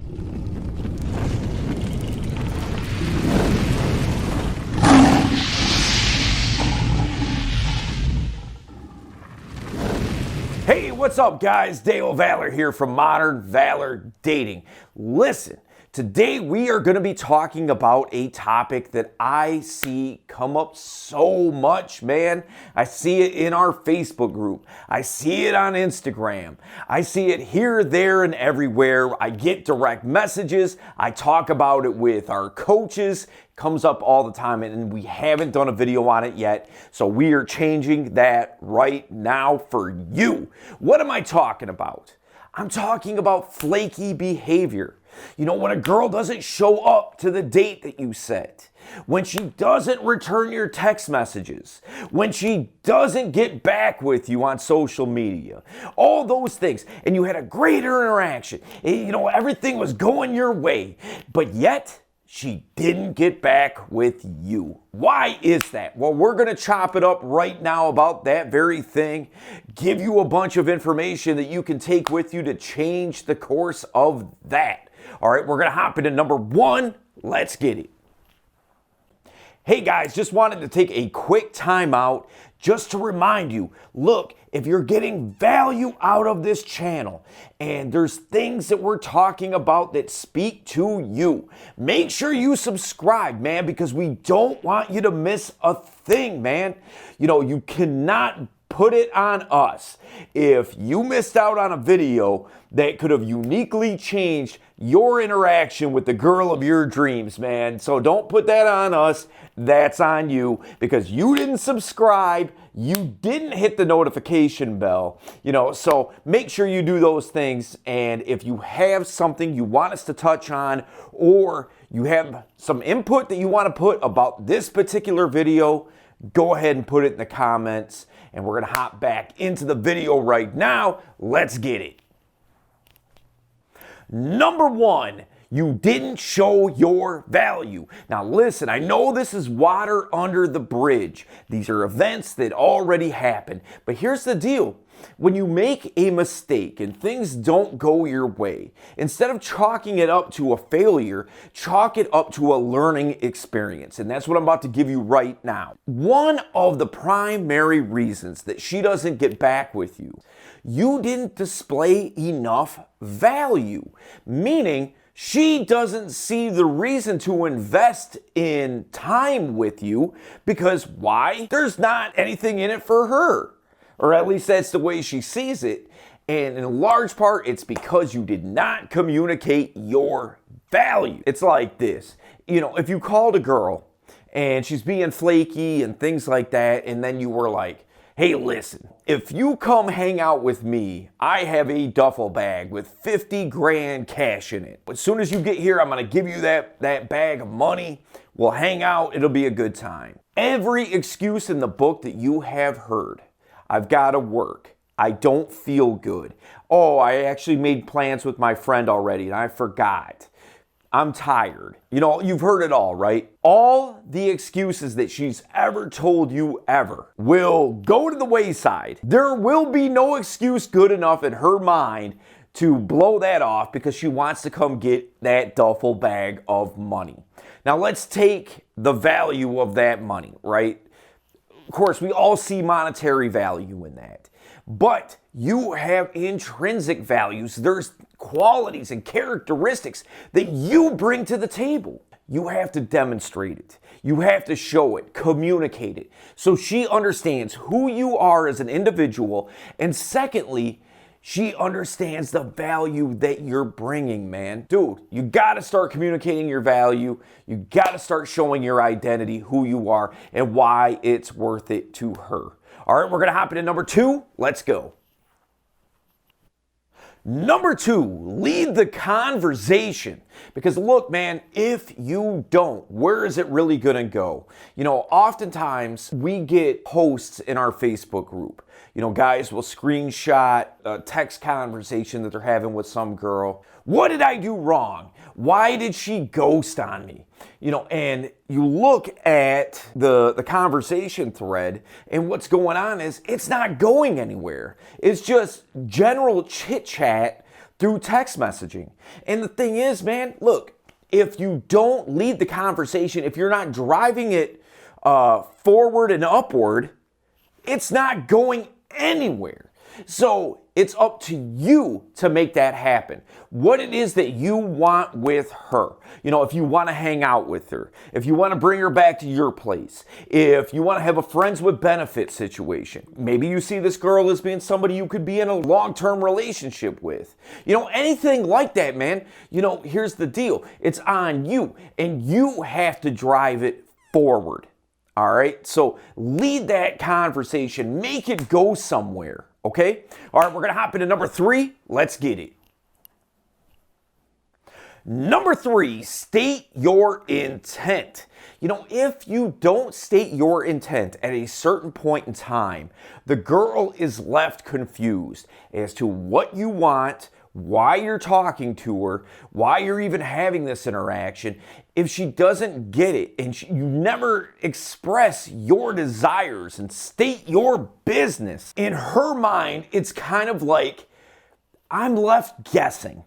Hey, what's up, guys? Dale Valor here from Modern Valor Dating. Listen, today we are going to be talking about a topic that I see come up so much, man. I see it in our Facebook group. I see it on Instagram. I see it here, there, and everywhere. I get direct messages. I talk about it with our coaches. Comes up all the time, and we haven't done a video on it yet, so we are changing that right now for you. What am I talking about? I'm talking about flaky behavior. You know, when a girl doesn't show up to the date that you set, when she doesn't return your text messages, when she doesn't get back with you on social media, all those things, and you had a great interaction, you know, everything was going your way, but yet she didn't get back with you. Why is that? Well, we're going to chop it up right now about that very thing, give you a bunch of information that you can take with you to change the course of that. All right, we're going to hop into number one. Let's get it. Hey guys, just wanted to take a quick time out just to remind you, look, if you're getting value out of this channel and there's things that we're talking about that speak to you, make sure you subscribe, man, because we don't want you to miss a thing, man. You know, you cannot put it on us if you missed out on a video that could have uniquely changed your interaction with the girl of your dreams, man. So don't put that on us. That's on you because you didn't subscribe. You didn't hit the notification bell, you know, so make sure you do those things. And if you have something you want us to touch on, or you have some input that you want to put about this particular video, go ahead and put it in the comments. And we're going to hop back into the video right now. Let's get it. Number one, you didn't show your value. Now listen, I know this is water under the bridge. These are events that already happened. But here's the deal. When you make a mistake and things don't go your way, instead of chalking it up to a failure, chalk it up to a learning experience. And that's what I'm about to give you right now. One of the primary reasons that she doesn't get back with you, you didn't display enough value, meaning she doesn't see the reason to invest in time with you because why? There's not anything in it for her. Or at least that's the way she sees it. And in large part, it's because you did not communicate your value. It's like this. You know, if you called a girl and she's being flaky and things like that, and then you were like, hey, listen, if you come hang out with me, I have a duffel bag with 50 grand cash in it. As soon as you get here, I'm going to give you that bag of money. We'll hang out. It'll be a good time. Every excuse in the book that you have heard. I've got to work. I don't feel good. Oh, I actually made plans with my friend already and I forgot. I'm tired. You know, you've heard it all, right? All the excuses that she's ever told you ever will go to the wayside. There will be no excuse good enough in her mind to blow that off because she wants to come get that duffel bag of money. Now, let's take the value of that money, right? Of course, we all see monetary value in that, but you have intrinsic values. There's qualities and characteristics that you bring to the table. You have to demonstrate it. You have to show it, communicate it, so she understands who you are as an individual. And secondly, she understands the value that you're bringing, man. Dude, you got to start communicating your value. You got to start showing your identity, who you are, and why it's worth it to her. All right, we're going to hop into number two. Let's go. Number two, lead the conversation. Because look, man, if you don't, where is it really going to go? You know, oftentimes we get posts in our Facebook group. You know, guys will screenshot a text conversation that they're having with some girl. What did I do wrong? Why did she ghost on me? You know, and you look at the conversation thread, and what's going on is it's not going anywhere. It's just general chit chat through text messaging. And the thing is, man, look, if you don't lead the conversation, if you're not driving it forward and upward, it's not going anywhere. So it's up to you to make that happen. What it is that you want with her. You know, if you want to hang out with her, if you want to bring her back to your place, if you want to have a friends with benefits situation, maybe you see this girl as being somebody you could be in a long-term relationship with. You know, anything like that, man. You know, here's the deal. It's on you, and you have to drive it forward. All right, so lead that conversation, make it go somewhere, okay? All right, we're gonna hop into number 3. Let's get it. Number 3, state your intent. You know, if you don't state your intent at a certain point in time, the girl is left confused as to what you want, why you're talking to her, why you're even having this interaction. If she doesn't get it and you never express your desires and state your business, in her mind, it's kind of like, I'm left guessing.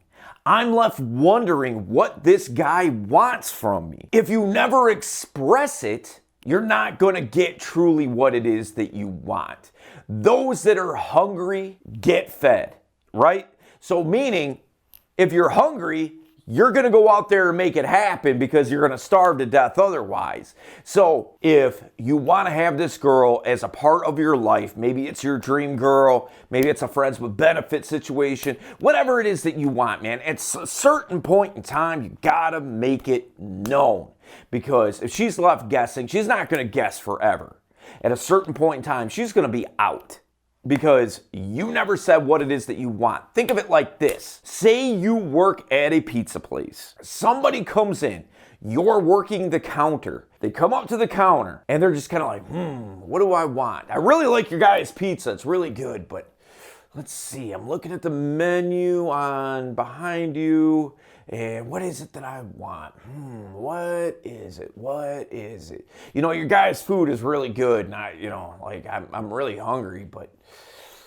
I'm left wondering what this guy wants from me. If you never express it, you're not going to get truly what it is that you want. Those that are hungry get fed, right? So meaning, if you're hungry, you're going to go out there and make it happen because you're going to starve to death otherwise. So if you want to have this girl as a part of your life, maybe it's your dream girl, maybe it's a friends with benefit situation, whatever it is that you want, man, at a certain point in time, you got to make it known. Because if she's left guessing, she's not going to guess forever. At a certain point in time, she's going to be out. Because you never said what it is that you want. Think of it like this. Say you work at a pizza place. Somebody comes in. You're working the counter. They come up to the counter and they're just kind of like, what do I want? I really like your guys' pizza. It's really good, but let's see. I'm looking at the menu on behind you. And what is it that I want? What is it? What is it? You know, your guys' food is really good. And I'm really hungry, but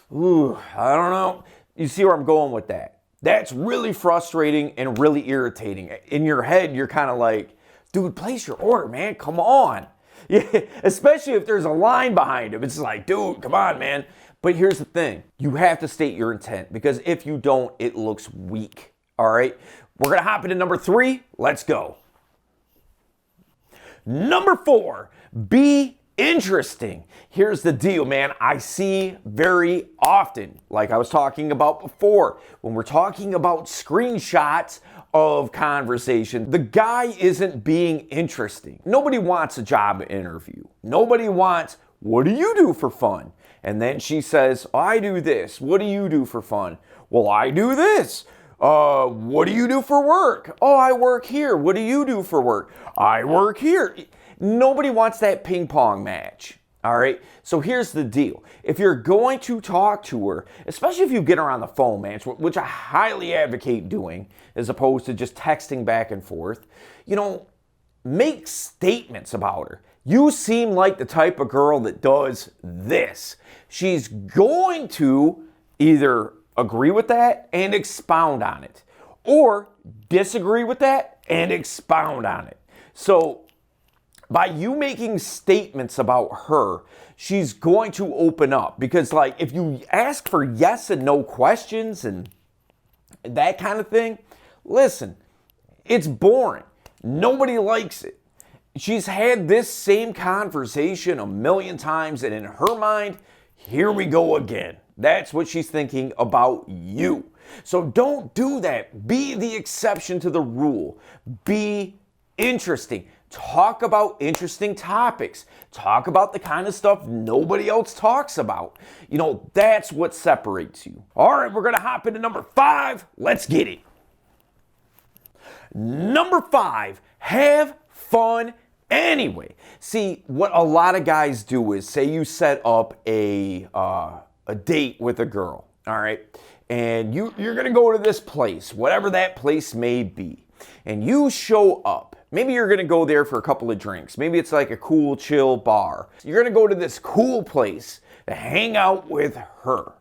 I don't know. You see where I'm going with that? That's really frustrating and really irritating. In your head, you're kind of like, dude, place your order, man. Come on. Yeah, especially if there's a line behind him. It's like, dude, come on, man. But here's the thing. You have to state your intent because if you don't, it looks weak. All right? We're going to hop into number 3. Let's go. Number 4, be interesting. Here's the deal, man. I see very often, like I was talking about before, when we're talking about screenshots of conversation, the guy isn't being interesting. Nobody wants a job interview. Nobody wants, what do you do for fun? And then she says, I do this. What do you do for fun? Well, I do this. What do you do for work? Oh, I work here. What do you do for work? I work here. Nobody wants that ping pong match. All right. So here's the deal. If you're going to talk to her, especially if you get her on the phone, man, which I highly advocate doing as opposed to just texting back and forth, you know, make statements about her. You seem like the type of girl that does this. She's going to either agree with that and expound on it, or disagree with that and expound on it. So by you making statements about her, she's going to open up. Because like if you ask for yes and no questions and that kind of thing, listen, it's boring. Nobody likes it. She's had this same conversation a million times, and in her mind, here we go again. That's what she's thinking about you. So don't do that. Be the exception to the rule. Be interesting. Talk about interesting topics. Talk about the kind of stuff nobody else talks about. You know, that's what separates you. All right, we're going to hop into number 5. Let's get it. Number 5, have fun anyway. See, what a lot of guys do is, say you set up a date with a girl, all right? And you're going to go to this place, whatever that place may be. And you show up. Maybe you're going to go there for a couple of drinks. Maybe it's like a cool, chill bar. You're going to go to this cool place to hang out with her.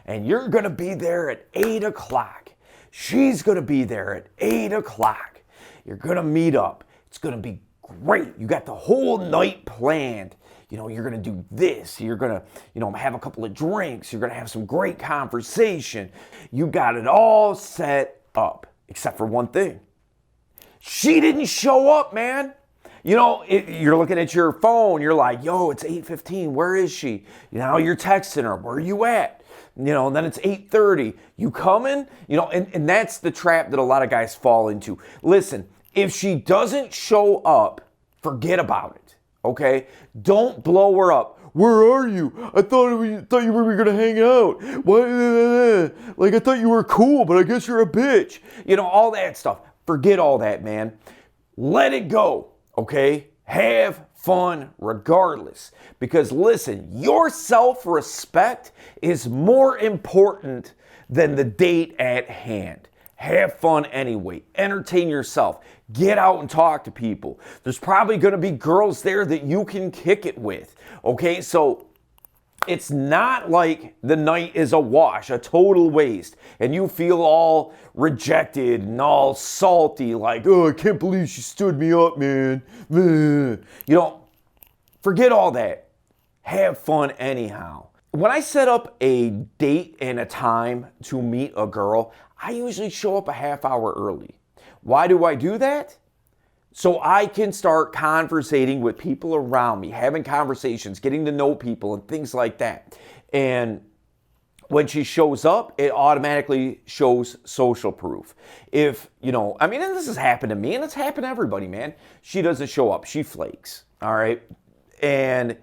And you're going to be there at 8 o'clock. She's going to be there at 8 o'clock. You're going to meet up. It's going to be great. You got the whole night planned. You know, you're going to do this. You're going to, have a couple of drinks. You're going to have some great conversation. You got it all set up, except for one thing. She didn't show up, man. You're looking at your phone. You're like, yo, it's 8:15. Where is she? You're texting her. Where are you at? Then it's 8:30. You coming? And that's the trap that a lot of guys fall into. Listen, if she doesn't show up, forget about it, okay? Don't blow her up. Where are you? I thought you were going to hang out. What? Like, I thought you were cool, but I guess you're a bitch. All that stuff. Forget all that, man. Let it go, okay? Have fun regardless. Because listen, your self-respect is more important than the date at hand. Have fun anyway. Entertain yourself. Get out and talk to people. There's probably going to be girls there that you can kick it with. Okay, so it's not like the night is a wash, a total waste, and you feel all rejected and all salty, like, oh, I can't believe she stood me up, man. Forget all that. Have fun anyhow. When I set up a date and a time to meet a girl, I usually show up a half hour early. Why do I do that? So I can start conversating with people around me, having conversations, getting to know people and things like that. And when she shows up, it automatically shows social proof. If, and this has happened to me and it's happened to everybody, man. She doesn't show up. She flakes. All right. And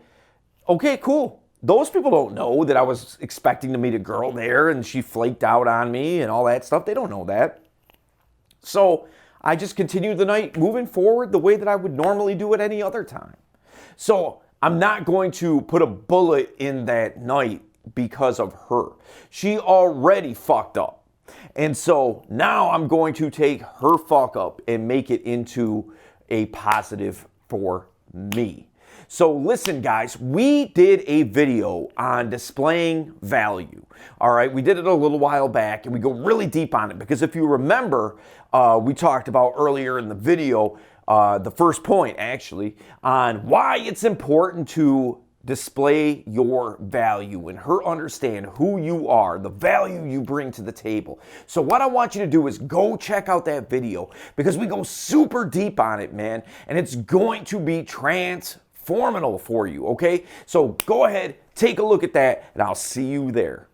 okay, cool. Those people don't know that I was expecting to meet a girl there and she flaked out on me and all that stuff. They don't know that. So I just continued the night moving forward the way that I would normally do it any other time. So I'm not going to put a bullet in that night because of her. She already fucked up. And so now I'm going to take her fuck up and make it into a positive for me. So listen, guys, we did a video on displaying value. All right, we did it a little while back and we go really deep on it because if you remember, we talked about earlier in the video, the first point actually, on why it's important to display your value and her understand who you are, the value you bring to the table. So what I want you to do is go check out that video because we go super deep on it, man, and it's going to be transformational for you, okay? So go ahead, take a look at that, and I'll see you there.